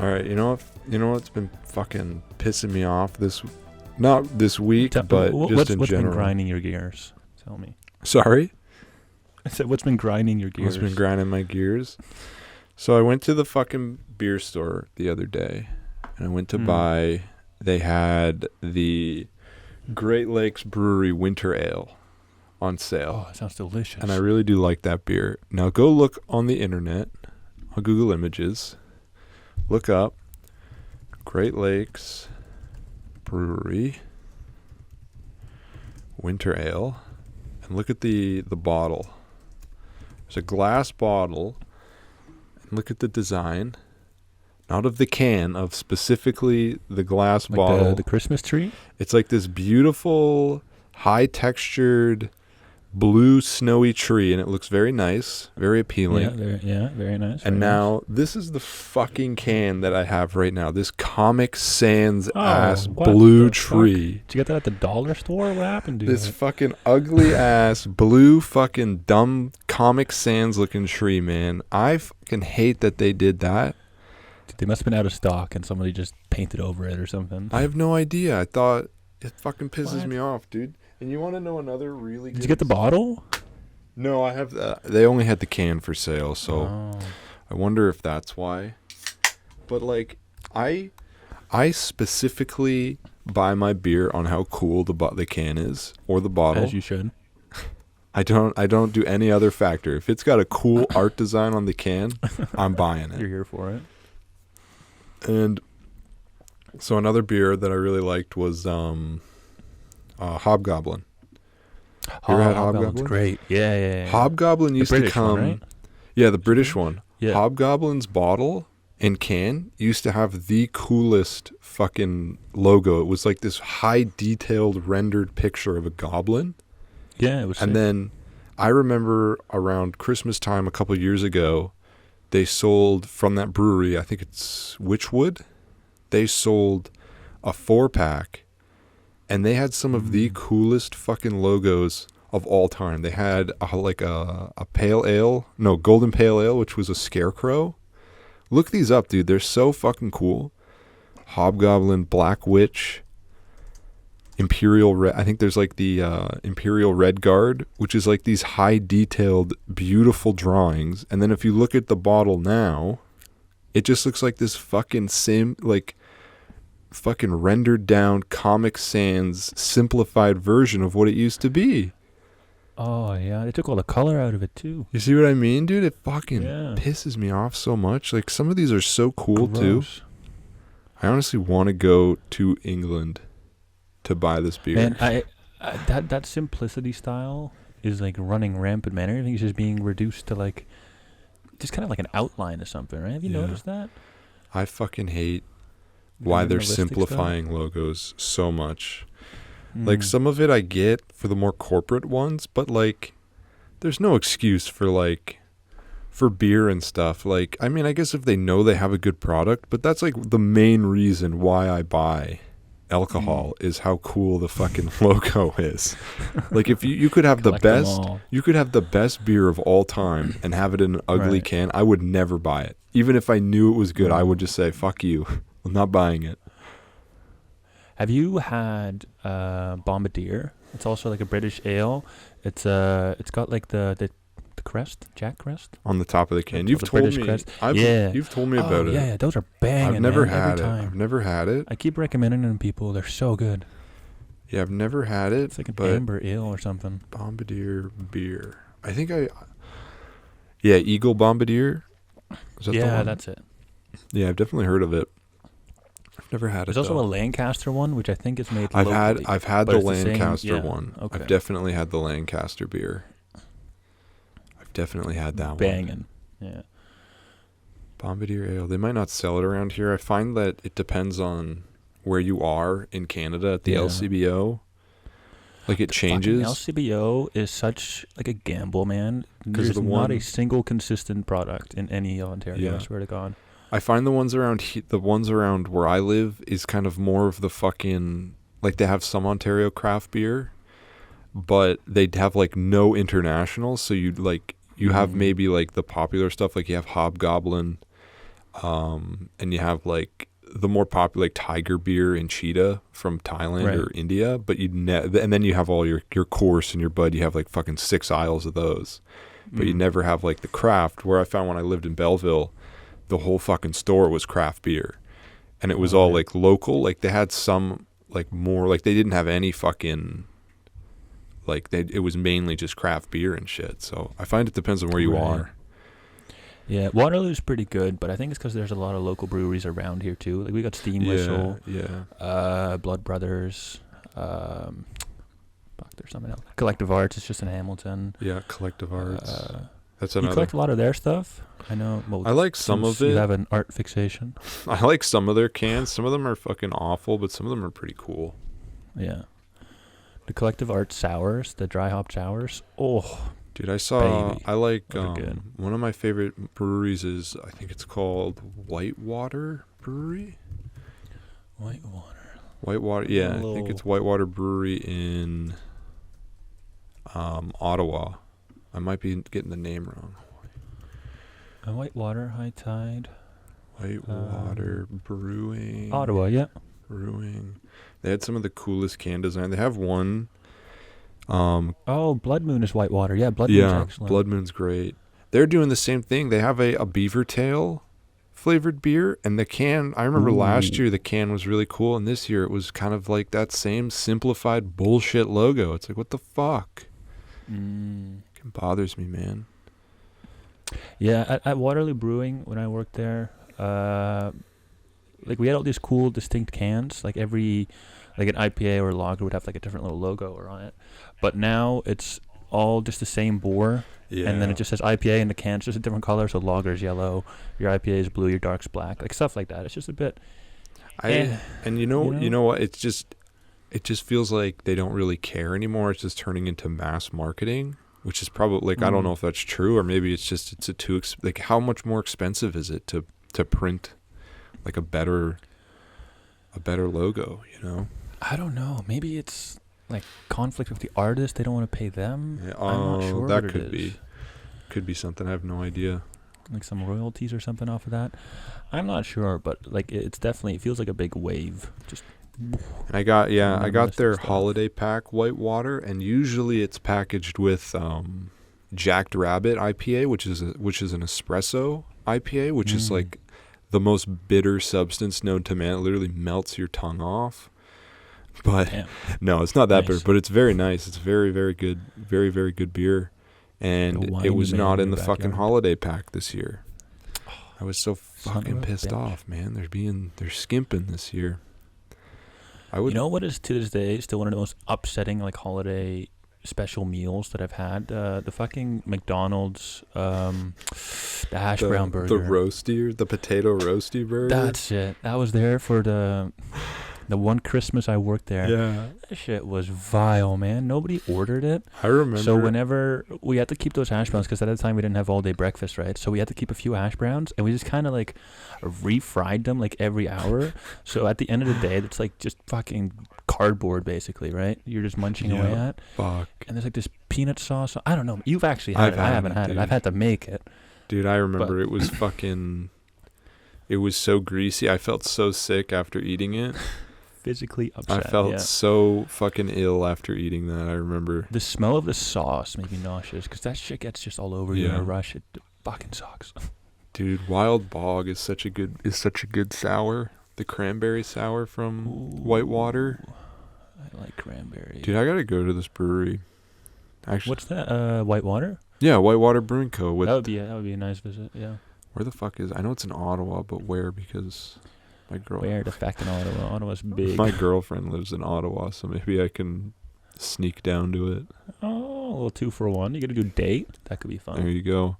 All right, you know what's been fucking pissing me off not this week, but just in what's general. Been grinding your gears? Tell me. Sorry? I said, what's been grinding your gears? What's been grinding my gears? So I went to the fucking beer store the other day, and I went to buy. They had the Great Lakes Brewery Winter Ale on sale. Oh, it sounds delicious. And I really do like that beer. Now go look on the internet, on Google Images. Look up Great Lakes Brewery Winter Ale and look at the bottle. There's a glass bottle. And look at the design. Not of the can, of specifically the glass bottle. The Christmas tree? It's like this beautiful, high-textured, blue snowy tree, and it looks very nice, very appealing. Very nice. And now, this is the fucking can that I have right now. This Comic Sans ass blue tree. Fuck? Did you get that at the dollar store? What happened to This it? fucking ugly ass, blue fucking dumb Comic Sans looking tree, man. I fucking hate that they did that. They must have been out of stock and somebody just painted over it or something. I have no idea. I thought it fucking pisses me off, dude. And you want to know another really good... Did you get the bottle? No, I have... they only had the can for sale, so I wonder if that's why. But, like, I specifically buy my beer on how cool the can is, or the bottle. As you should. I don't do any other factor. If it's got a cool art design on the can, I'm buying it. You're here for it. And so another beer that I really liked was... Hobgoblin. You ever had Hobgoblin? Great. Yeah. Hobgoblin used to come... One, right? Yeah, the British one. Yeah. Hobgoblin's bottle and can used to have the coolest fucking logo. It was like this high detailed rendered picture of a goblin. Yeah, it was And sick. then I remember around Christmas time a couple years ago, they sold from that brewery, I think it's Witchwood, they sold a 4-pack. And they had some of the coolest fucking logos of all time. They had a pale ale, golden pale ale, which was a scarecrow. Look these up, dude. They're so fucking cool. Hobgoblin, Black Witch, Imperial Red. I think there's like the Imperial Red Guard, which is like these high detailed, beautiful drawings. And then if you look at the bottle now, it just looks like this fucking fucking rendered down Comic Sans simplified version of what it used to be. Oh, yeah. They took all the color out of it, too. You see what I mean, dude? It fucking pisses me off so much. Like, some of these are so cool, too. I honestly want to go to England to buy this beer. Man, that simplicity style is, like, running rampant, man. Everything's just being reduced to, like, just kind of like an outline or something, right? Have you noticed that? I fucking hate why they're simplifying logos so much. Like, some of it I get for the more corporate ones, but, like, there's no excuse for beer and stuff. Like, I mean, I guess if they know they have a good product, but that's, like, the main reason why I buy alcohol is how cool the fucking logo is. Like, if you could have the best beer of all time and have it in an ugly can, I would never buy it. Even if I knew it was good, I would just say, fuck you. I'm not buying it. Have you had Bombardier? It's also like a British ale. It's got like the crest, Jack crest on the top of the can. You've told me. You've told me about it. Yeah, those are banging. I've never had it. I keep recommending them to people. They're so good. Yeah, I've never had it. It's like an amber ale or something. Bombardier beer. I think Eagle Bombardier. Is that the one? That's it. Yeah, I've definitely heard of it. I've never had it. There's also a Lancaster one, which I think is made I've locally. I've had the Lancaster one. Okay. I've definitely had the Lancaster beer. I've definitely had that Banging. Yeah. Bombardier Ale. They might not sell it around here. I find that it depends on where you are in Canada at the LCBO. Like, it changes. LCBO is such like a gamble, man. There's not a single consistent product in any Ontario. I swear to God. I find the ones around where I live is kind of more of the fucking, like, they have some Ontario craft beer, but they have like no international. So you have maybe like the popular stuff, like you have Hobgoblin, And you have like the more popular like Tiger beer and Cheetah from Thailand Right. or India, but and then you have all your course and your bud. You have like fucking 6 aisles of those, but you never have like the craft. Where I found when I lived in Belleville, the whole fucking store was craft beer, and it was all like local. Like they had some like more like they didn't have any fucking like it was mainly just craft beer and shit. So I find it depends on where you are. Yeah, Waterloo's pretty good, but I think it's because there's a lot of local breweries around here too. Like we got Steam Whistle, Blood Brothers, fuck, there's something else. Collective Arts is just in Hamilton. Yeah, Collective Arts. That's You another. collect a lot of their stuff. I know. Well, I like some of it. You have an art fixation. I like some of their cans. Some of them are fucking awful, but some of them are pretty cool. Yeah. The Collective Arts sours, the dry hop sours. Oh, dude, I like one of my favorite breweries is I think it's called Whitewater Brewery. Whitewater, yeah, I think it's Whitewater Brewery in Ottawa. I might be getting the name wrong. Whitewater, High Tide. Whitewater Brewing. Ottawa, yeah. Brewing. They had some of the coolest can design. They have one. Blood Moon is Whitewater. Yeah, Blood Moon's excellent. Blood Moon's great. They're doing the same thing. They have a beaver tail flavored beer, and the can, I remember last year the can was really cool, and this year it was kind of like that same simplified bullshit logo. It's like, what the fuck? It bothers me, man. Yeah, at Waterloo Brewing, when I worked there, like we had all these cool distinct cans, like every, like an IPA or a lager would have like a different little logo on it, but now it's all just the same bore, and then it just says IPA, and the can's just a different color, so lager's yellow, your IPA is blue, your dark's black, like stuff like that. It's just a bit and you know what, it just feels like they don't really care anymore. It's just turning into mass marketing, which is probably like I don't know if that's true, or maybe it's a too like how much more expensive is it to print like a better logo, you know? I don't know. Maybe it's like conflict with the artist. They don't want to pay them. Yeah, I'm not sure that what it is. Could be something. I have no idea. Like some royalties or something off of that. I'm not sure, but like it feels like a big wave. Just. And I got their holiday pack Whitewater, and usually it's packaged with Jacked Rabbit IPA, which is an espresso IPA, which is like the most bitter substance known to man. It literally melts your tongue off. But no, it's not that bitter, but it's very nice. It's very, very good, very, very good beer. And it was not in the fucking holiday pack this year. I was so fucking pissed off, man. They're skimping this year. You know what is to this day still one of the most upsetting like holiday special meals that I've had? The fucking McDonald's, the hash brown burger. The potato roasty burger. That's it. That was there for the one Christmas I worked there. Yeah. That shit was vile, man. Nobody ordered it. I remember. So whenever we had to keep those hash browns, because at the time we didn't have all day breakfast, right? So we had to keep a few hash browns, and we just kind of like refried them like every hour. So at the end of the day, it's like just fucking cardboard basically, right? You're just munching away at. Fuck. And there's like this peanut sauce. I don't know. You've actually had it. I haven't had it. I've had to make it. Dude, I remember it was fucking. It was so greasy. I felt so sick after eating it. Physically upset. I felt so fucking ill after eating that. I remember the smell of the sauce made me nauseous because that shit gets just all over you in a rush. It fucking sucks. Dude, Wild Bog is such a good sour. The cranberry sour from Whitewater. I like cranberry. Dude, I gotta go to this brewery. Actually, what's that? Whitewater? Yeah, Whitewater Brewing Co. That would be a nice visit. Yeah. Where the fuck is? I know it's in Ottawa, but where? Because. Where the fact in Ottawa? Ottawa's big. My girlfriend lives in Ottawa, so maybe I can sneak down to it. Oh, a little 2-for-1. You got to do a date. That could be fun. There you go.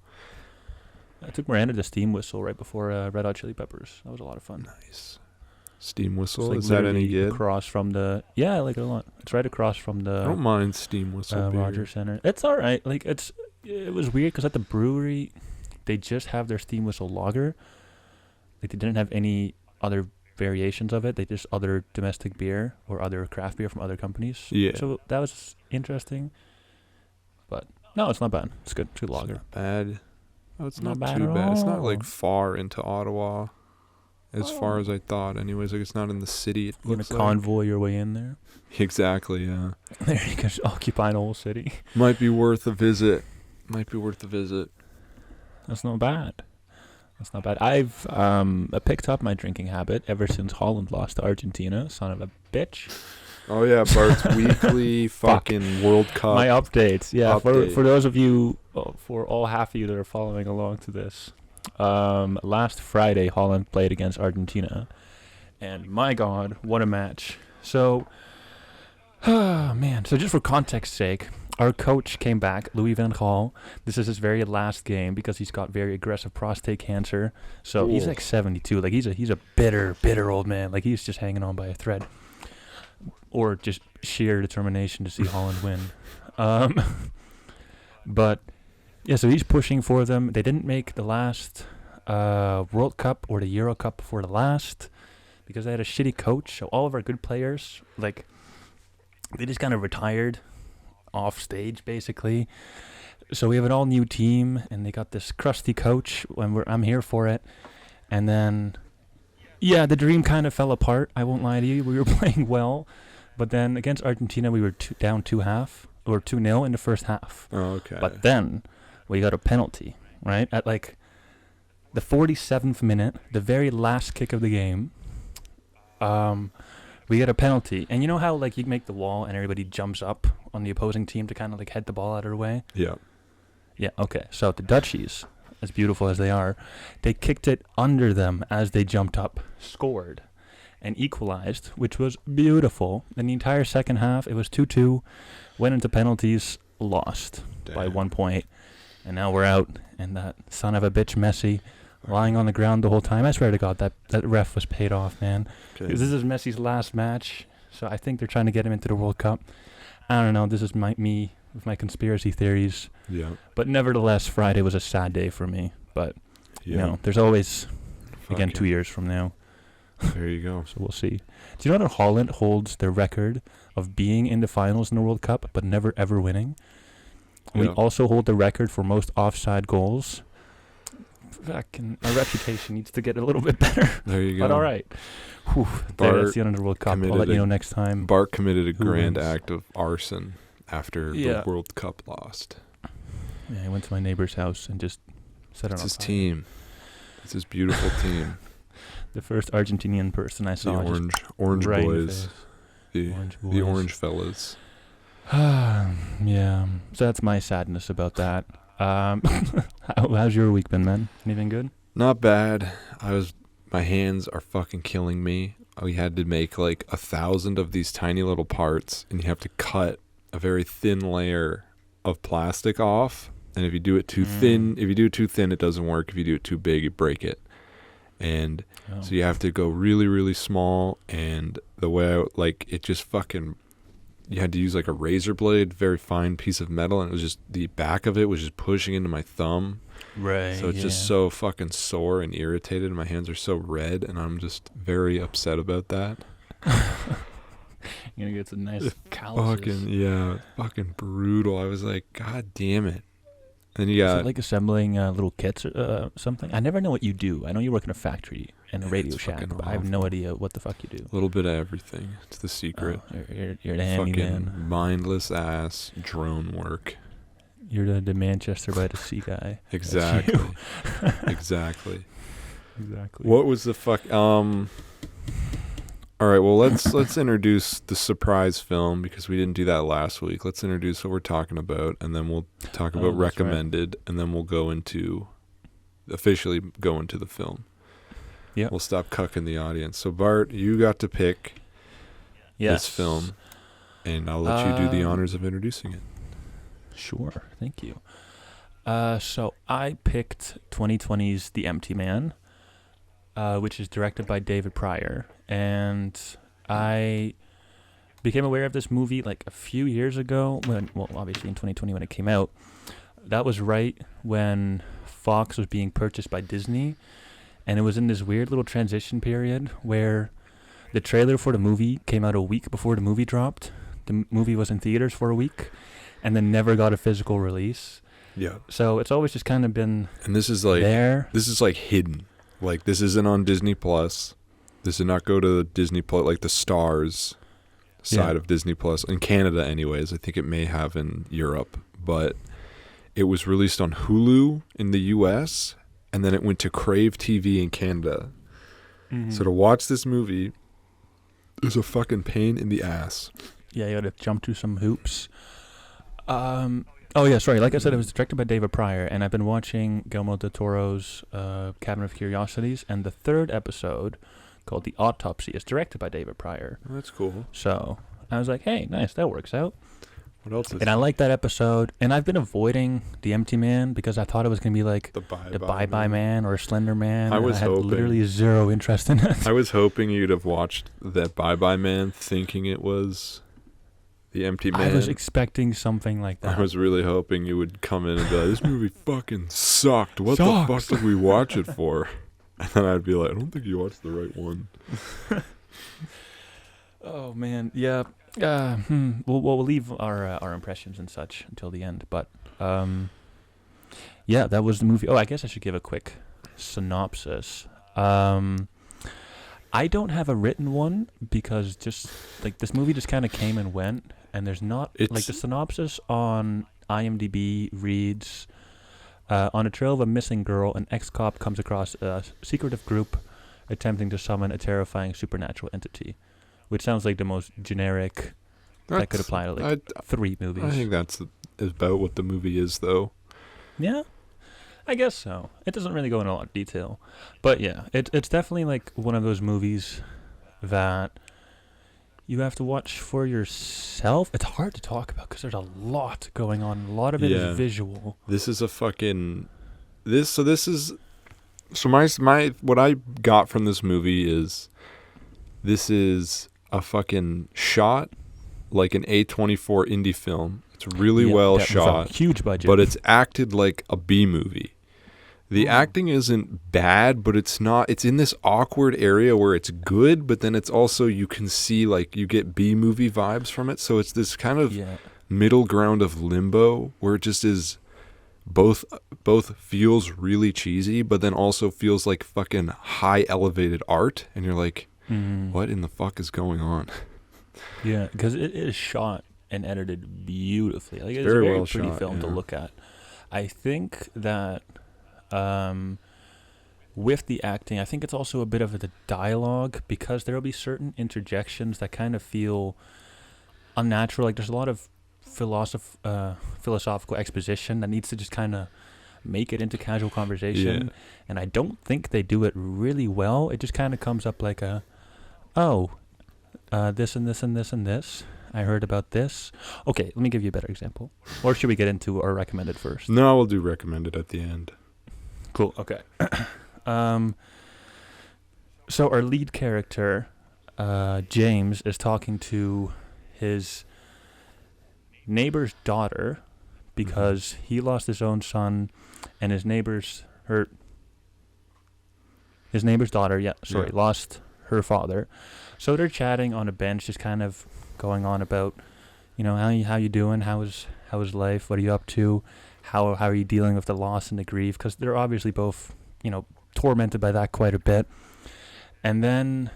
I took Miranda to Steam Whistle right before Red Hot Chili Peppers. That was a lot of fun. Nice. Steam Whistle? Like is that any good? Across from the... Yeah, I like it a lot. It's right across from the... I don't mind Steam Whistle beer. Rogers Center. It's all right. Like, it was weird because at the brewery, they just have their Steam Whistle lager. Like, they didn't have any other variations of it. They just other domestic beer or other craft beer from other companies. Yeah. So that was interesting. But no, it's not bad. It's good. It's good lager. Not bad. Oh, it's Not not bad too at bad. It's not all. like far into Ottawa, as far as I thought. Anyways, like it's not in the city. It You're gonna looks like. convoy your way in there. Exactly. Yeah. There you can occupy the whole city. Might be worth a visit. Might be worth a visit. That's not bad. That's not bad. I've picked up my drinking habit ever since Holland lost to Argentina. Son of a bitch. Oh yeah, Bart's weekly fucking World Cup. My updates. Yeah, update. for those of you, for all half of you that are following along to this, last Friday Holland played against Argentina, and my God, what a match! So, man. So just for context sake, our coach came back, Louis van Gaal. This is his very last game because he's got very aggressive prostate cancer. So he's like 72. Like he's a bitter old man. Like he's just hanging on by a thread, or just sheer determination to see Holland win. But yeah, so he's pushing for them. They didn't make the last World Cup or the Euro Cup before the last because they had a shitty coach. So all of our good players, like, they just kind of retired off stage, basically. So we have an all new team, and they got this crusty coach. I'm here for it, and then yeah, the dream kind of fell apart. I won't lie to you. We were playing well, but then against Argentina, we were down 2-0 in the first half. Oh, okay. But then we got a penalty, right? At like the 47th minute, the very last kick of the game, we get a penalty. And you know how like you make the wall and everybody jumps up on the opposing team to kind of like head the ball out of their way? Yeah. Yeah, okay. So the Dutchies, as beautiful as they are, they kicked it under them as they jumped up, scored, and equalized, which was beautiful. In the entire second half, it was 2-2, went into penalties, lost by 1 point, and now we're out. And that son of a bitch Messi lying on the ground the whole time. I swear to God, that ref was paid off, man. Okay. This is Messi's last match, so I think they're trying to get him into the World Cup. I don't know. This is me with my conspiracy theories. Yeah. But nevertheless, Friday was a sad day for me. But, you know, there's always, again, 2 years from now. There you go. So we'll see. Do you know that Holland holds the record of being in the finals in the World Cup, but never, ever winning? Yeah. We also hold the record for most offside goals. Fucking, our reputation needs to get a little bit better. There you go. But all right. Whew, that's the end of the World Cup. I'll let you know next time. Bart committed a who grand wins. act of arson after the World Cup lost. Yeah, I went to my neighbor's house and just set it It's on his fire. team. It's his beautiful team. The first Argentinian person I The saw. orange right in the boys. face. The Orange orange fellas. Yeah. So that's my sadness about that. How's your week been, man? Anything good? Not bad. My hands are fucking killing me. We had to make like 1,000 of these tiny little parts, and you have to cut a very thin layer of plastic off. And if you do it too thin, it doesn't work. If you do it too big, you break it. And so you have to go really, really small. And the way it just fucking, you had to use like a razor blade, very fine piece of metal, and it was just, the back of it was just pushing into my thumb. Right. So it's just so fucking sore and irritated. And my hands are so red, and I'm just very upset about that. You're gonna get some nice calluses. Fucking brutal. I was like, God damn it. And you Is got it like assembling little kits or something? I never know what you do. I know you work in a factory and a radio it's shack, fucking but I have no awful. idea what the fuck you do. a little bit of everything. It's the secret. Oh, you're the handyman. Fucking mindless ass drone work. You're the Manchester by the Sea guy. Exactly. Exactly. What was the fuck? All right. Well, let's introduce the surprise film because we didn't do that last week. Let's introduce what we're talking about, and then we'll talk about recommended, and then we'll officially go into the film. Yeah. We'll stop cucking the audience. So Bart, you got to pick this film, and I'll let you do the honors of introducing it. Sure. Thank you. So I picked 2020's The Empty Man, which is directed by David Pryor. And I became aware of this movie like a few years ago, obviously in 2020 when it came out. That was right when Fox was being purchased by Disney. And it was in this weird little transition period where the trailer for the movie came out a week before the movie dropped. The movie was in theaters for a week and then never got a physical release. Yeah. So it's always just kind of been And this is like there. this is like hidden. Like this isn't on Disney Plus. This did not go to Disney Plus, like the Stars side of Disney Plus in Canada anyways. I think it may have in Europe, but it was released on Hulu in the US and then it went to Crave TV in Canada. Mm-hmm. So to watch this movie is a fucking pain in the ass. Yeah, you gotta jump through some hoops. Oh yeah, sorry. Like I said, it was directed by David Pryor, and I've been watching Guillermo del Toro's Cabinet of Curiosities, and the third episode, called The Autopsy, is directed by David Pryor. Oh, that's cool. So I was like, hey, nice, that works out. What else is And I like that episode, and I've been avoiding The Empty Man because I thought it was going to be like the Bye-Bye Man or Slender Man. I was had hoping. literally zero interest in it. I was hoping you'd have watched that Bye-Bye Man thinking it was The Empty Man. I was expecting something like that. I was really hoping you would come in and be like, this movie fucking sucked. What the Sucks. fuck did we watch it for? And then I'd be like, I don't think you watched the right one. Oh man, yeah. We'll leave our impressions and such until the end, but yeah, that was the movie. Oh, I guess I should give a quick synopsis. I don't have a written one because just like this movie just kind of came and went, and there's not like the synopsis on IMDb reads. On a trail of a missing girl, an ex-cop comes across a secretive group attempting to summon a terrifying supernatural entity, which sounds like the most generic that could apply to like 3 movies. I think that's about what the movie is, though. Yeah, I guess so. It doesn't really go into a lot of detail, but yeah, it's definitely like one of those movies that you have to watch for yourself. It's hard to talk about because there's a lot going on. A lot of it is visual. This is a fucking my what I got from this movie is this is a fucking shot like an A24 indie film. It's really well shot, huge budget, but it's acted like a B movie. The acting isn't bad, but it's not. It's in this awkward area where it's good, but then it's also, you can see like you get B movie vibes from it. So it's this kind of middle ground of limbo where it just is both feels really cheesy, but then also feels like fucking high elevated art, and you're like, what in the fuck is going on? Yeah, because it is shot and edited beautifully. Like it's very a very well pretty shot, film to look at. I think that with the acting, I think it's also a bit of the dialogue, because there will be certain interjections that kind of feel unnatural. Like there's a lot of philosophical exposition that needs to just kind of make it into casual conversation, and I don't think they do it really well. It just kind of comes up like this and this and this and this. I heard about this. Okay, let me give you a better example. Or should we get into our recommended first? No, we'll do recommended at the end. Cool. Okay. So our lead character, James, is talking to his neighbor's daughter because he lost his own son, and his neighbor's daughter, lost her father. So they're chatting on a bench, just kind of going on about, how you doing? How is life? What are you up to? How are you dealing with the loss and the grief? Because they're obviously both, tormented by that quite a bit. And then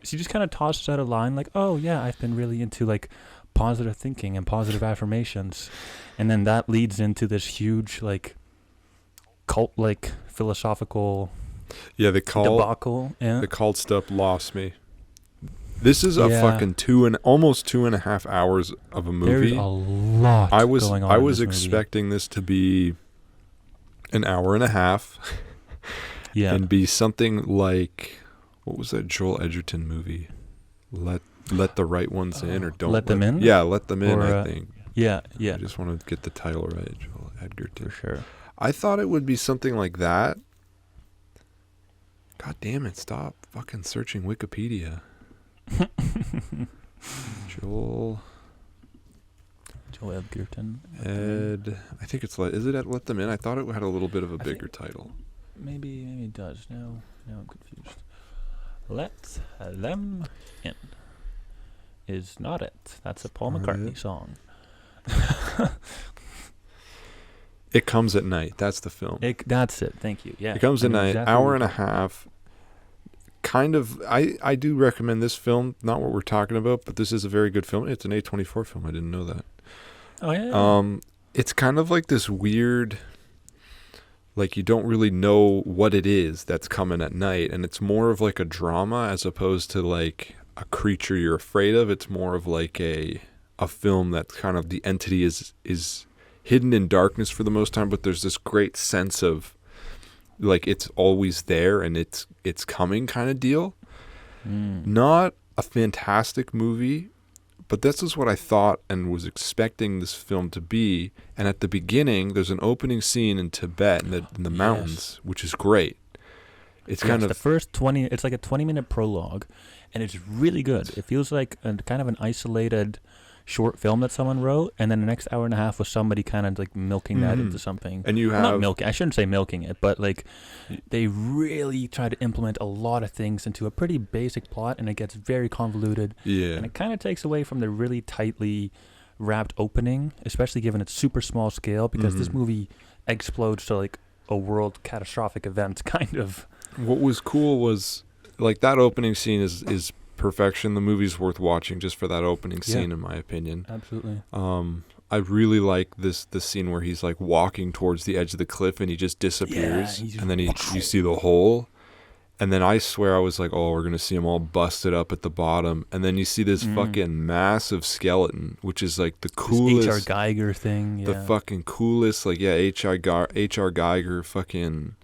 she just kind of tosses out a line like, oh yeah, I've been really into like positive thinking and positive affirmations. And then that leads into this huge like cult, like philosophical debacle. Yeah. The cult stuff lost me. This is a fucking almost 2.5 hours of a movie. There's a lot going on. I was expecting this to be an hour and a half. Yeah. And be something like, what was that Joel Edgerton movie? Let the right ones in, or don't let them in? Yeah, Let Them In, or, I think. Yeah. I just want to get the title right, Joel Edgerton. For sure. I thought it would be something like that. God damn it, stop fucking searching Wikipedia. Joel Edgerton. I think it's is it at Let Them In? I thought it had a little bit of a bigger title. Maybe it does. Now I'm confused. Let Them In is not it. That's a Paul McCartney song. It Comes at Night. That's the film. That's it. Thank you. Yeah. It Comes I at know Night. exactly Hour what and a you're talking about. half. Kind of. I do recommend this film. Not what we're talking about, but this is a very good film. It's an A24 film. I didn't know that. Oh yeah. It's kind of like this weird, like you don't really know what it is that's coming at night, and it's more of like a drama as opposed to like a creature you're afraid of. It's more of like a film that's kind of the entity is hidden in darkness for the most time, but there's this great sense of like it's always there and it's coming kind of deal. Not a fantastic movie, but this is what I thought and was expecting this film to be. And at the beginning, there's an opening scene in Tibet in the mountains, which is great. It's kind of the first 20. It's like a 20-minute prologue, and it's really good. It feels like kind of an isolated short film that someone wrote, and then the next hour and a half was somebody kind of like milking that into something. And you Well, have not milking. I shouldn't say milking it, but like they really try to implement a lot of things into a pretty basic plot, and it gets very convoluted. yeah, And it kind of takes away from the really tightly wrapped opening, especially given its super small scale, because this movie explodes to like a world catastrophic event kind of. what was cool was like that opening scene is perfection. The movie's worth watching just for that opening scene, in my opinion. Absolutely. I really like this scene where he's like walking towards the edge of the cliff and he just disappears, Yeah, and then you see the hole, and then I swear I was like, oh, we're gonna see him all busted up at the bottom, and then you see this fucking massive skeleton, which is like the coolest H.R. Geiger thing. Yeah. the fucking coolest, like H.R. Geiger fucking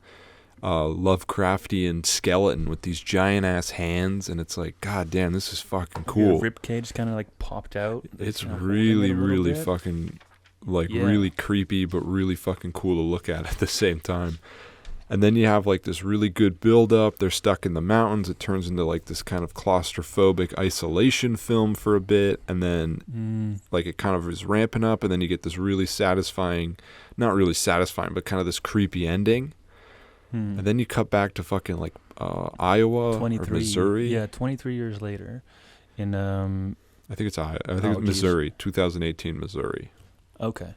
Lovecraftian skeleton with these giant ass hands, and it's like, god damn, this is fucking cool. Rib cage kind of like popped out. It's kind of really, holding it a little really bit. fucking like really creepy, but really fucking cool to look at the same time. And then you have like this really good build up. They're stuck in the mountains. It turns into like this kind of claustrophobic isolation film for a bit, and then like it kind of is ramping up, and then you get this really satisfying, not really satisfying, but kind of this creepy ending. And then you cut back to fucking like Iowa or Missouri. Yeah, 23 years later, in I think it's Iowa. I think it's Missouri, 2018 Missouri. Okay.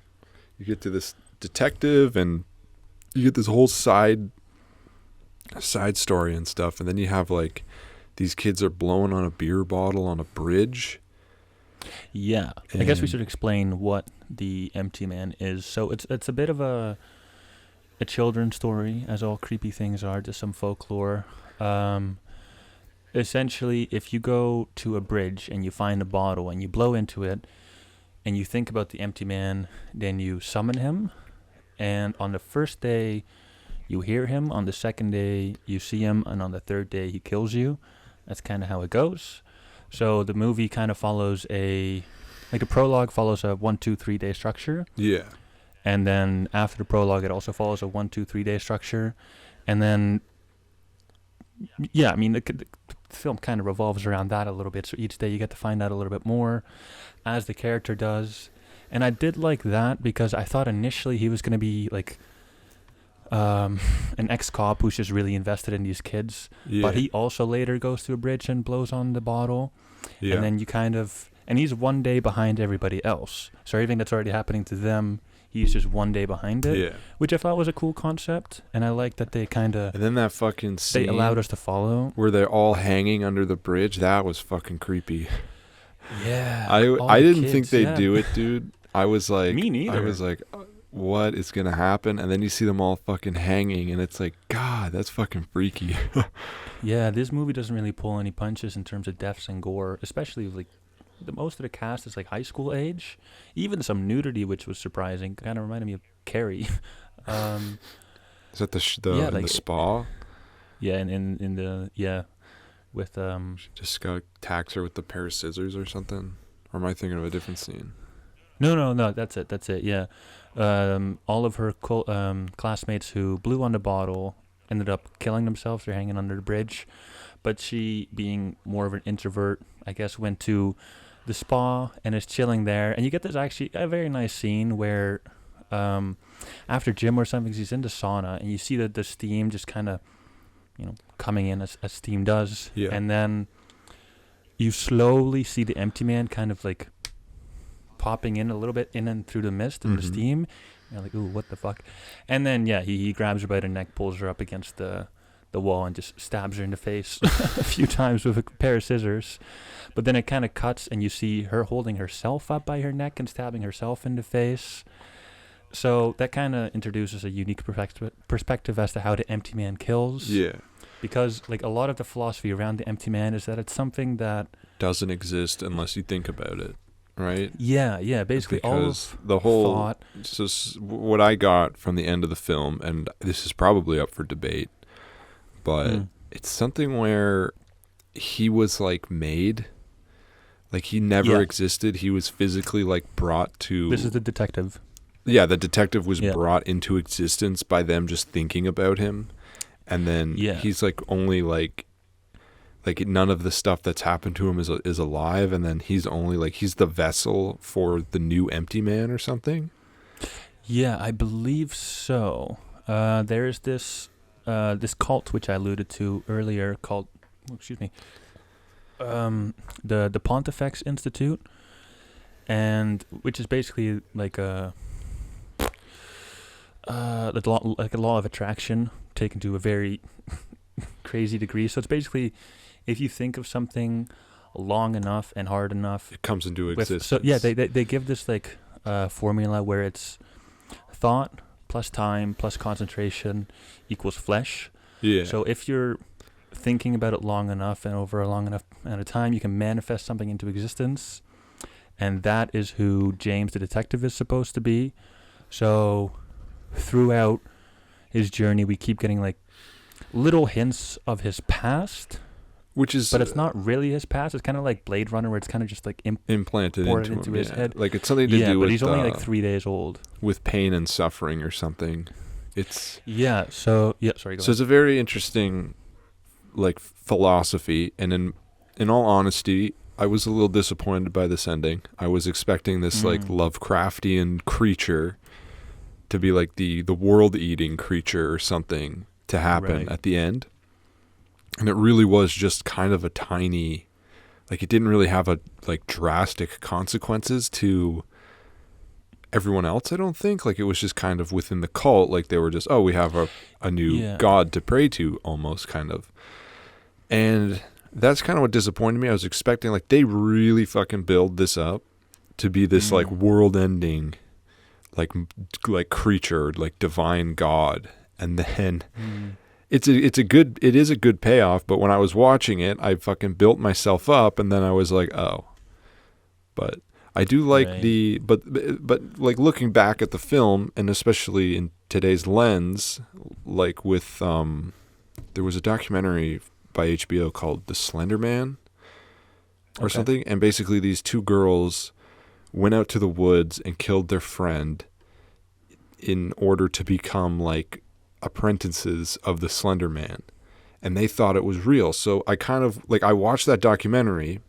You get to this detective, and you get this whole side story and stuff, and then you have like these kids are blowing on a beer bottle on a bridge. Yeah, I guess we should explain what the Empty Man is. So it's a bit of a children's story, as all creepy things are, just some folklore. Essentially, if you go to a bridge and you find a bottle and you blow into it and you think about the Empty Man, then you summon him, and on the first day you hear him, on the second day you see him, and on the third day he kills you. That's kind of how it goes. So the movie kind of follows the prologue follows a 1, 2, 3 day structure. Yeah. And then after the prologue, it also follows a 1, 2, 3 day structure. And then, yeah, I mean, the film kind of revolves around that a little bit. So each day you get to find out a little bit more as the character does. And I did like that because I thought initially he was going to be like an ex-cop who's just really invested in these kids. Yeah. But he also later goes to a bridge and blows on the bottle. Yeah. And then you kind of... And he's 1 day behind everybody else. So everything that's already happening to them, he's just 1 day behind it. Yeah. Which I thought was a cool concept. And I like that they kind of... And then that fucking scene They allowed us to follow. where they're all hanging under the bridge, that was fucking creepy. Yeah. I didn't think they'd do it, dude. I was like... Me neither. I was like, what is going to happen? And then you see them all fucking hanging, and it's like, God, that's fucking freaky. Yeah, this movie doesn't really pull any punches in terms of deaths and gore, especially like most of the cast is like high school age. Even some nudity, which was surprising, kind of reminded me of Carrie. Is that in the spa? Yeah, in the with Just got attacks her with the pair of scissors or something. Or am I thinking of a different scene? No, that's it. Yeah, all of her classmates who blew on the bottle ended up killing themselves. They're hanging under the bridge, but she, being more of an introvert, I guess, went to the spa and is chilling there. And you get this actually a very nice scene where after gym or something, she's in the sauna and you see that the steam just kind of, coming in as steam does. Yeah. And then you slowly see the Empty Man kind of like popping in a little bit in and through the mist and the steam. And you're like, ooh, what the fuck? And then he grabs her by the neck, pulls her up against the wall, and just stabs her in the face a few times with a pair of scissors. But then it kind of cuts, and you see her holding herself up by her neck and stabbing herself in the face. So that kind of introduces a unique perspective as to how the empty man kills. Yeah. Because like a lot of the philosophy around the empty man is that it's something that doesn't exist unless you think about it, right? Yeah. Basically, because all of the whole thought. So what I got from the end of the film, and this is probably up for debate, but it's something where he was like made, like he never existed. He was physically like brought to. This is the detective. Yeah, the detective was brought into existence by them just thinking about him. And then he's like only like none of the stuff that's happened to him is alive, and then he's only like he's the vessel for the new empty man or something. Yeah, I believe so. There's this cult which I alluded to earlier called the Pontifex Institute, and which is basically like a law of attraction taken to a very crazy degree. So it's basically, if you think of something long enough and hard enough, it comes into existence. So they give this like formula where it's thought plus time plus concentration equals flesh. Yeah. So if you're thinking about it long enough and over a long enough amount of time, you can manifest something into existence, and that is who James the detective is supposed to be. So throughout his journey, we keep getting like little hints of his past, but it's not really his past. It's kind of like Blade Runner, where it's kind of just like implanted into his head. Like it's something to do with. But he's only like 3 days old. With pain and suffering or something. Sorry. Go so ahead. It's a very interesting like philosophy, and in all honesty, I was a little disappointed by this ending. I was expecting this like Lovecraftian creature to be like the world-eating creature or something to happen at the end. And it really was just kind of a tiny, like it didn't really have a like drastic consequences to everyone else, I don't think. Like it was just kind of within the cult, like they were just, oh, we have a new god to pray to, almost kind of. And that's kind of what disappointed me. I was expecting like they really fucking build this up to be this like world-ending like creature, like divine god, and then it is a good payoff. But when I was watching it, I fucking built myself up, and then I was like, oh. But I do like but like looking back at the film, and especially in today's lens, like with there was a documentary by HBO called The Slender Man or something, and basically these two girls went out to the woods and killed their friend in order to become like apprentices of the Slender Man, and they thought it was real. So I kind of like, I watched that documentary,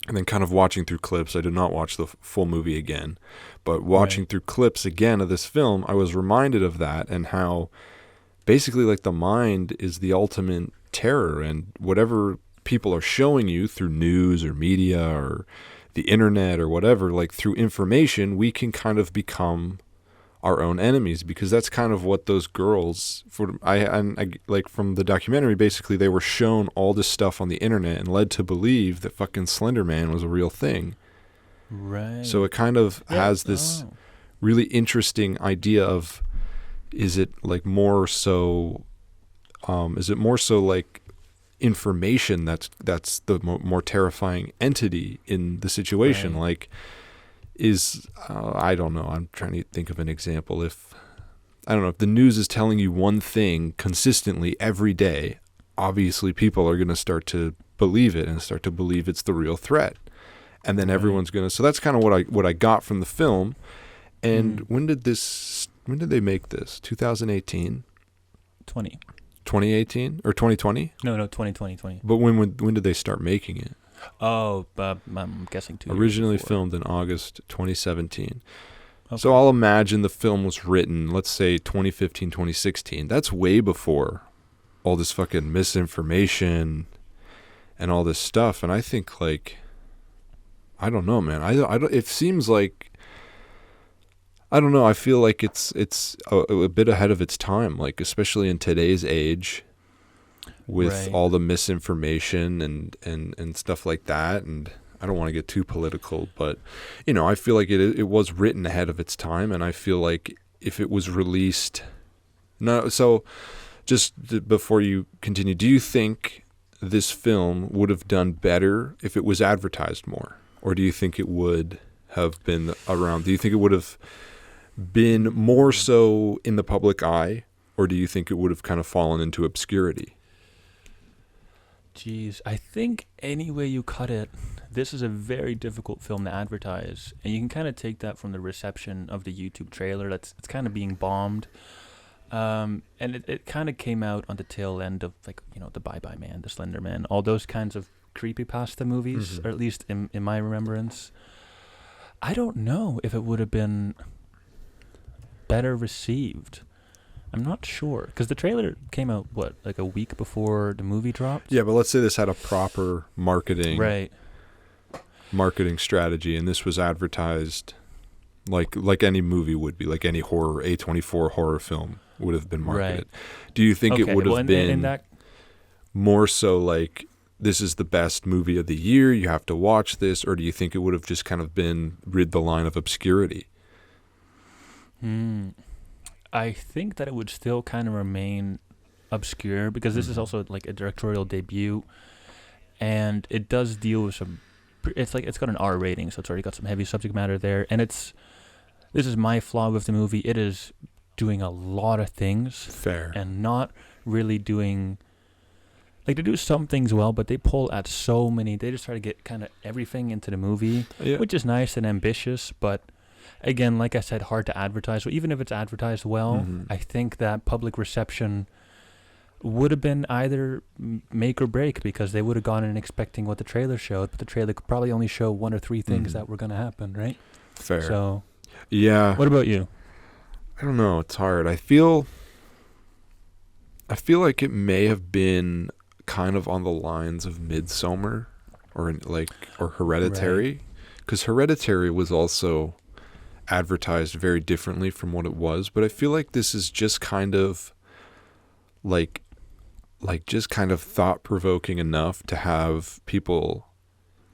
and then kind of watching through clips, I did not watch the full movie again, but watching through clips again of this film, I was reminded of that, and how basically like the mind is the ultimate terror, and whatever people are showing you through news or media or the internet or whatever, like through information, we can kind of become our own enemies, because that's kind of what those girls, I like from the documentary, basically they were shown all this stuff on the internet and led to believe that fucking Slender Man was a real thing. Right. So it kind of has this really interesting idea of, is it more so like information that's the more terrifying entity in the situation? Like, I don't know, I'm trying to think of an example. If the news is telling you one thing consistently every day, obviously people are going to start to believe it and start to believe it's the real threat, and then everyone's going to. So that's kind of what I got from the film. And when did they make this? 2018? 2018 or 2020? No, 2020. But when did they start making it? Oh, I'm guessing 2 years Originally before. filmed in August 2017. Okay. So I'll imagine the film was written, let's say 2015, 2016. That's way before all this fucking misinformation and all this stuff. And I think like I don't know, man. I don't. It seems like, I don't know. I feel like it's a bit ahead of its time, like especially in today's age, with Right. all the misinformation and stuff like that. And I don't want to get too political, but I feel like it was written ahead of its time, and I feel like if it was released, no. So, before you continue, do you think this film would have done better if it was advertised more, or do you think it would have been around? Do you think it would have been more so in the public eye, or do you think it would have kind of fallen into obscurity? Jeez, I think any way you cut it, this is a very difficult film to advertise, and you can kind of take that from the reception of the YouTube trailer. It's kind of being bombed, and it kind of came out on the tail end of like the Bye Bye Man, the Slender Man, all those kinds of creepypasta movies, or at least in my remembrance. I don't know if it would have been better received. I'm not sure, because the trailer came out like a week before the movie dropped. Yeah, but let's say this had a proper marketing strategy, and this was advertised like any movie would be, like any horror A24 horror film would have been marketed. Right. Do you think it would have been more so like, this is the best movie of the year, you have to watch this, or do you think it would have just kind of been rid the line of obscurity? I think that it would still kind of remain obscure, because this is also like a directorial debut, and it does deal with some. It's got an R rating, so it's already got some heavy subject matter there, and this is my flaw with the movie. It is doing a lot of things, fair, and not really doing. Like, they do some things well, but they pull at so many. They just try to get kind of everything into the movie, which is nice and ambitious, but. Again, like I said, hard to advertise. So even if it's advertised well, I think that public reception would have been either make or break, because they would have gone in expecting what the trailer showed, but the trailer could probably only show one or three things that were going to happen, right? Fair. So, yeah. What about you? I don't know. It's hard. I feel like it may have been kind of on the lines of Midsommar or Hereditary, because Hereditary was also advertised very differently from what it was, but I feel like this is just kind of like just kind of thought-provoking enough to have people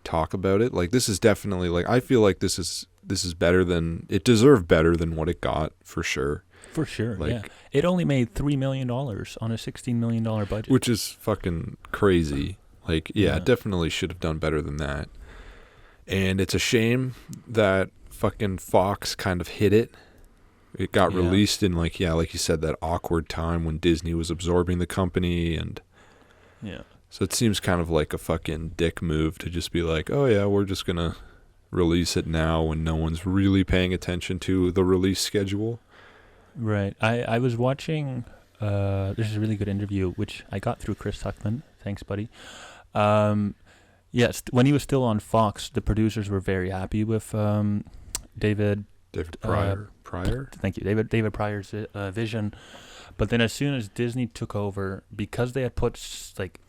talk about it. Like, this is definitely, like, I feel like this is better than it deserved, better than what it got, for sure. For sure. Like, yeah. It only made $3 million on a $16 million budget, which is fucking crazy. Like, yeah, it definitely should have done better than that. And it's a shame that fucking Fox kind of hit it. It got released in like you said, that awkward time when Disney was absorbing the company, and so it seems kind of like a fucking dick move to just be like, oh yeah, we're just gonna release it now when no one's really paying attention to the release schedule. Right. I was watching this is a really good interview which I got through Chris Tuckman. Thanks, buddy. Yes, when he was still on Fox, the producers were very happy with David Pryor. Thank you, David Pryor's vision. But then as soon as Disney took over, because they had put like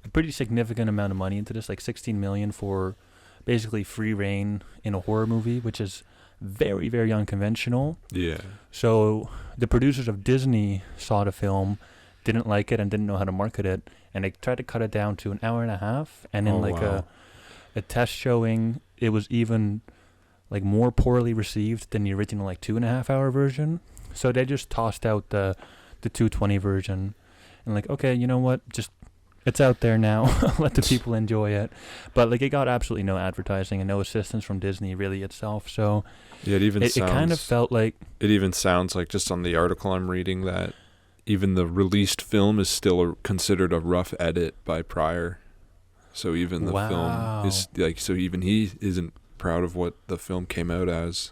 a pretty significant amount of money into this, like $16 million for basically free reign in a horror movie, which is very, very unconventional. Yeah. So the producers of Disney saw the film, didn't like it, and didn't know how to market it, and they tried to cut it down to an hour and a half. And in a test showing, it was even like more poorly received than the original like 2.5 hour version. So they just tossed out the 220 version, and like, okay, you know what, just it's out there now. Let the people enjoy it. But like, it got absolutely no advertising and no assistance from Disney really itself. So yeah, it kind of felt like, it even sounds like, just on the article I'm reading, that even the released film is still considered a rough edit by Pryor. So even the film is like, so even he isn't proud of what the film came out as.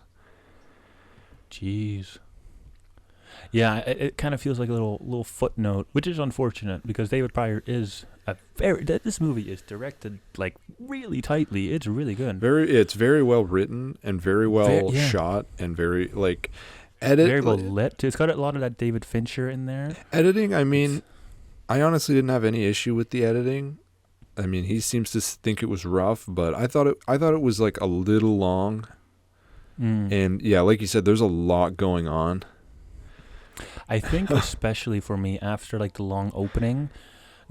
Jeez. Yeah, it kind of feels like a little footnote, which is unfortunate, because David Pryor is this movie is directed like really tightly. It's really good. It's very well written and very well shot, and very like very well lit too. It's got a lot of that David Fincher in there. Editing, I mean, I honestly didn't have any issue with the editing. I mean, he seems to think it was rough, but I thought it was like a little long. And yeah, like you said, there's a lot going on. I think especially for me, after like the long opening,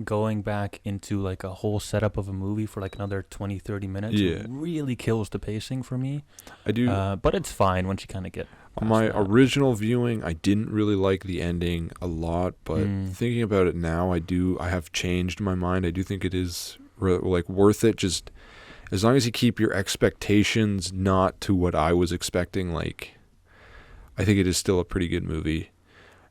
going back into like a whole setup of a movie for like another 20-30 minutes really kills the pacing for me. I do, but it's fine once you kind of get on my that. original viewing, I didn't really like the ending a lot, but thinking about it now, I have changed my mind. I do think it is like worth it, just as long as you keep your expectations not to what I was expecting. Like, I think it is still a pretty good movie.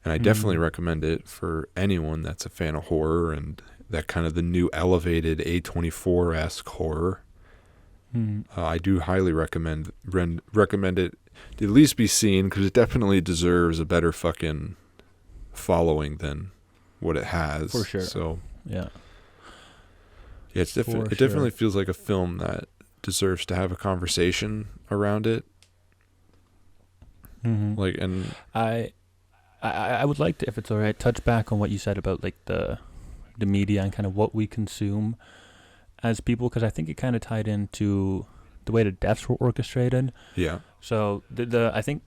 And I definitely recommend it for anyone that's a fan of horror and that kind of the new elevated A24-esque horror. I do highly recommend it to at least be seen, because it definitely deserves a better fucking following than what it has. For sure. So yeah, it definitely feels like a film that deserves to have a conversation around it. Like, and I would like to, if it's all right, touch back on what you said about like the media and kind of what we consume as people, because I think it kind of tied into the way the deaths were orchestrated. Yeah. So I think,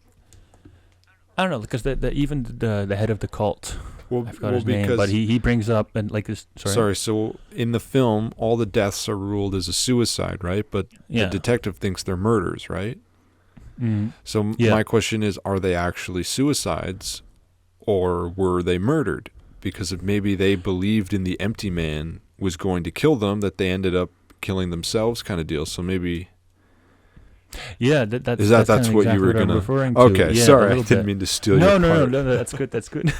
I don't know, because even the head of the cult, I forgot his name, but he brings up and like this. Sorry. So in the film, all the deaths are ruled as a suicide, right? But the detective thinks they're murders, right? So my question is, are they actually suicides? Or were they murdered? Because if maybe they believed in the empty man was going to kill them, that they ended up killing themselves, kind of deal. So maybe. Yeah, that's what exactly you were going to referring to. Okay, yeah, sorry, I didn't mean to steal your part. No, that's good. That's good.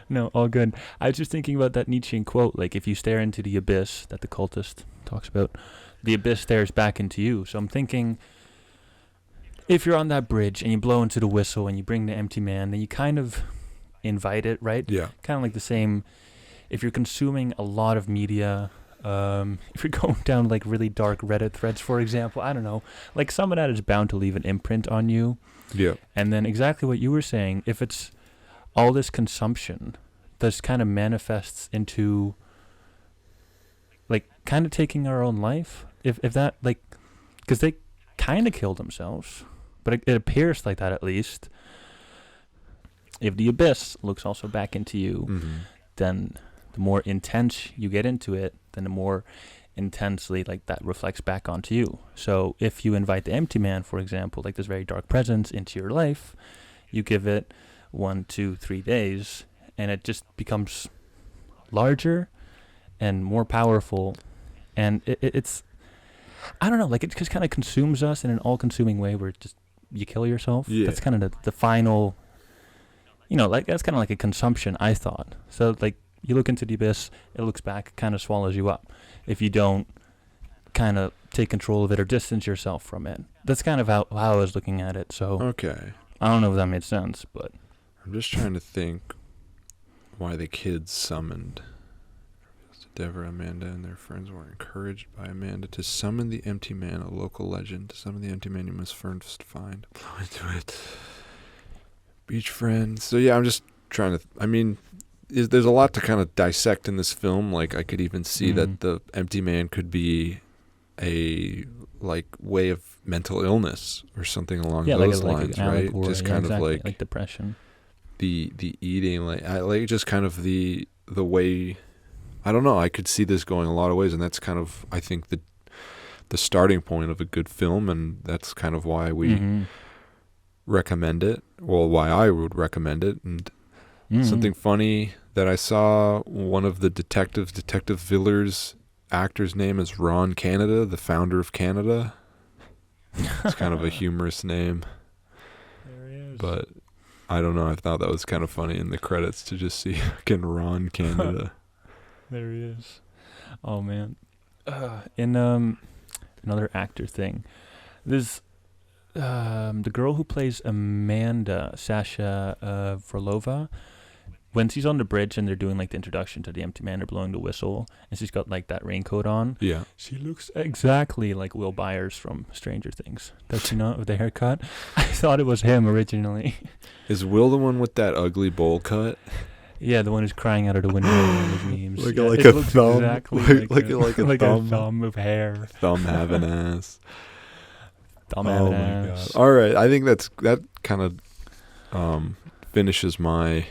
No, all good. I was just thinking about that Nietzschean quote, like, if you stare into the abyss that the cultist talks about, the abyss stares back into you. So I'm thinking, if you're on that bridge and you blow into the whistle and you bring the empty man, then you kind of invite it, right? Yeah. Kind of like the same, if you're consuming a lot of media, if you're going down like really dark Reddit threads, for example, I don't know, like some of that is bound to leave an imprint on you. Yeah. And then exactly what you were saying, if it's all this consumption, this kind of manifests into like kind of taking our own life. If that, like, because they kind of kill themselves, but it appears like that at least. If the abyss looks also back into you, then the more intense you get into it, then the more intensely like that reflects back onto you. So if you invite the empty man, for example, like this very dark presence into your life, you give it 1, 2, 3 days, and it just becomes larger and more powerful. And it's, I don't know, like it just kind of consumes us in an all-consuming way where just you kill yourself. Yeah. That's kind of the final, like that's kind of like a consumption, I thought. So like you look into the abyss, it looks back, kind of swallows you up. If you don't kind of take control of it or distance yourself from it. That's kind of how I was looking at it. So okay. I don't know if that made sense, but I'm just trying to think why the kids summoned Deborah, Amanda, and their friends were encouraged by Amanda to summon the empty man, a local legend. To summon the empty man, you must first find. Blow into it. Beach friends. So yeah, I'm just trying to. There's a lot to kind of dissect in this film. Like I could even see that the empty man could be a way of mental illness or something along those lines, right? Just kind of like depression. The eating, just kind of the way. I don't know. I could see this going a lot of ways, and that's kind of, I think, the starting point of a good film, and that's kind of why we recommend it. Well, why I would recommend it. And something funny that I saw, one of the Detective Villar's actor's name is Ron Canada, the founder of Canada. It's kind of a humorous name. There he is. But I don't know. I thought that was kind of funny in the credits to just see fucking Ron Canada. There he is. Oh man. In another actor thing, there's the girl who plays Amanda, Sasha Verlova. When she's on the bridge and they're doing like the introduction to the empty man, they're blowing the whistle, and she's got like that raincoat on. Yeah. She looks exactly like Will Byers from Stranger Things. Does she not, with the haircut? I thought it was him originally. Is Will the one with that ugly bowl cut? Yeah, the one who's crying out of the window in those memes. Like, Yeah, like it a looks thumb. exactly like a like thumb. a thumb of hair. Thumb have an ass. Thumb Oh having my ass. god. All right. I think that kind of finishes my.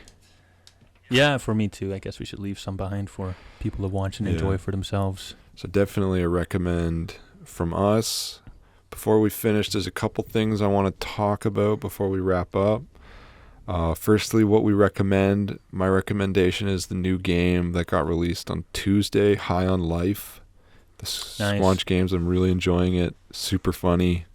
Yeah, for me too. I guess we should leave some behind for people to watch and enjoy for themselves. So definitely a recommend from us. Before we finish, there's a couple things I want to talk about before we wrap up. Firstly, what we recommend. My recommendation is the new game that got released on Tuesday, High on Life. The Squanch Games. I'm really enjoying it. Super funny.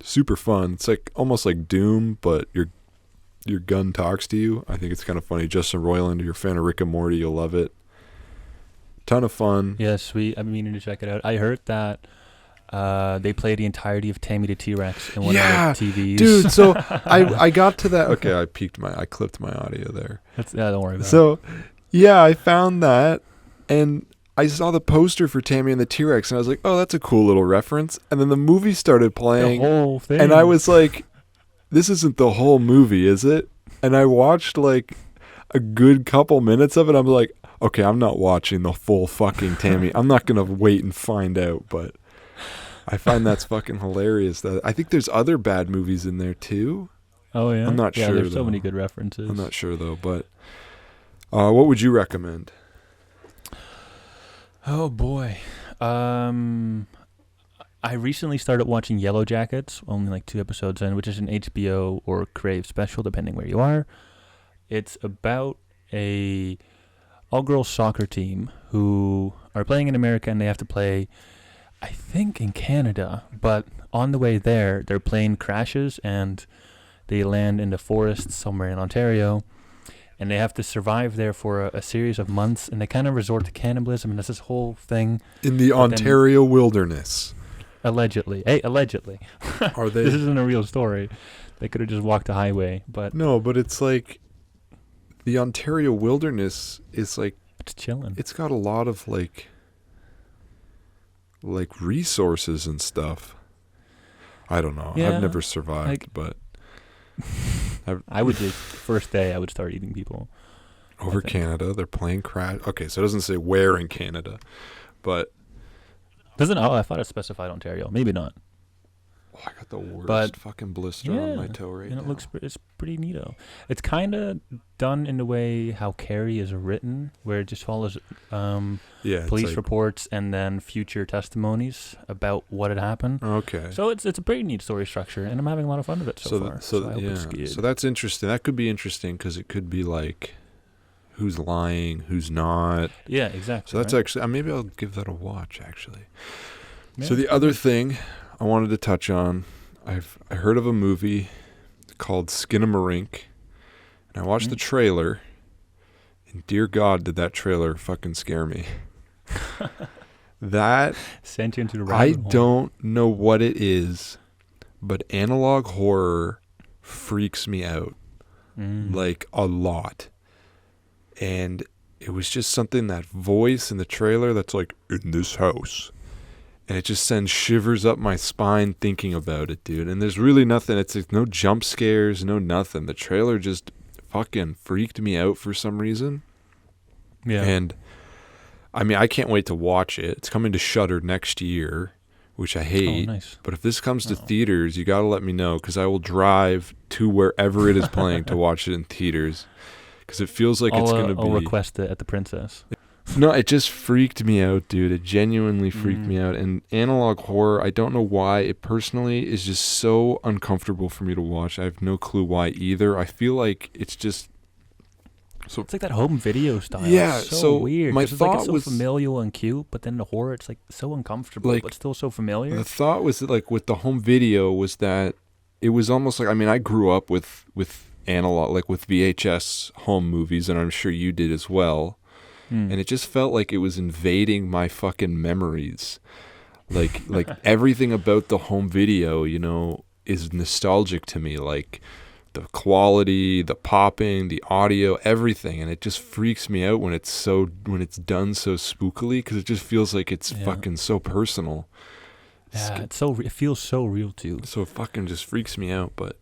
Super fun. It's like almost like Doom, but your gun talks to you. I think it's kind of funny. Justin Roiland, if you're a fan of Rick and Morty, you'll love it. Ton of fun. Yes, I'm meaning to check it out. I heard that they play the entirety of Tammy the T-Rex in one of the TVs. Dude, so I got to that. Okay, I clipped my audio there. Don't worry about it. So, yeah, I found that, and I saw the poster for Tammy and the T-Rex, and I was like, oh, that's a cool little reference. And then the movie started playing, the whole thing. and I was like, this isn't the whole movie, is it? And I watched like a good couple minutes of it. I'm like, okay, I'm not watching the full fucking Tammy. I'm not gonna wait and find out, but I find that's fucking hilarious. That I think there's other bad movies in there too. Oh yeah, I'm not sure. There's so many good references. I'm not sure though, but what would you recommend? Oh boy, I recently started watching Yellow Jackets, only like 2 episodes in, which is an HBO or Crave special, depending where you are. It's about a all-girls soccer team who are playing in America, and they have to play, I think, in Canada. But on the way there, their plane crashes, and they land in the forest somewhere in Ontario. And they have to survive there for a series of months, and they kind of resort to cannibalism, and there's this whole thing. In the Ontario wilderness. Allegedly. Hey, allegedly. Are they? This isn't a real story. They could have just walked the highway, but... No, but it's like... The Ontario wilderness is like... It's chilling. It's got a lot of like resources and stuff. I don't know. Yeah, I've never survived, but... I would just... First day, I would start eating people. Over Canada, they're playing crash. Okay, so it doesn't say where in Canada, but... Doesn't... Oh, I thought it specified Ontario. Maybe not. Oh, I got the worst fucking blister on my toe right now. It's pretty neato. It's kind of done in the way how Carrie is written, where it just follows police reports and then future testimonies about what had happened. Okay. So it's a pretty neat story structure, and I'm having a lot of fun with it so far. So I hope it's good. So that's interesting. That could be interesting because it could be like who's lying, who's not. Yeah, exactly. So that's actually maybe I'll give that a watch actually. Yeah, so the other thing I wanted to touch on, I heard of a movie called Skinamarink, and I watched the trailer, and dear God, did that trailer fucking scare me. That sent you into the rabbit hole. I don't know what it is, but analog horror freaks me out like a lot. And it was just something, that voice in the trailer that's like, in this house. And it just sends shivers up my spine thinking about it, dude. And there's really nothing. It's like no jump scares, no nothing. The trailer just fucking freaked me out for some reason. Yeah. And I mean, I can't wait to watch it. It's coming to Shudder next year, which I hate. Oh, nice. But if this comes to theaters, you got to let me know, because I will drive to wherever it is playing to watch it in theaters. Because it feels like it's going to be... I'll request it at the Princess. No, it just freaked me out, dude. It genuinely freaked me out. And analog horror, I don't know why. It personally is just so uncomfortable for me to watch. I have no clue why either. I feel like it's just... So it's like that home video style. Yeah, it's so weird. My thought it's so was familial and cute, but then the horror, it's like so uncomfortable, but still so familiar. The thought was that, like, with the home video was that it was almost like, I mean, I grew up with analog, like with VHS home movies, and I'm sure you did as well. And it just felt like it was invading my fucking memories. Like everything about the home video, you know, is nostalgic to me. Like the quality, the popping, the audio, everything. And it just freaks me out when it's done so spookily, because it just feels like it's fucking so personal. Yeah, it feels so real too. So it fucking just freaks me out. But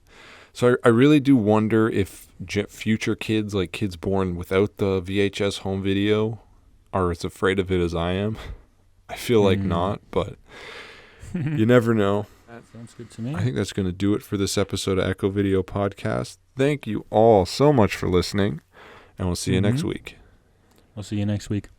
So I really do wonder if future kids, like kids born without the VHS home video, are as afraid of it as I am. I feel like not, but you never know. That sounds good to me. I think that's going to do it for this episode of Echo Video Podcast. Thank you all so much for listening, and we'll see you next week. We'll see you next week.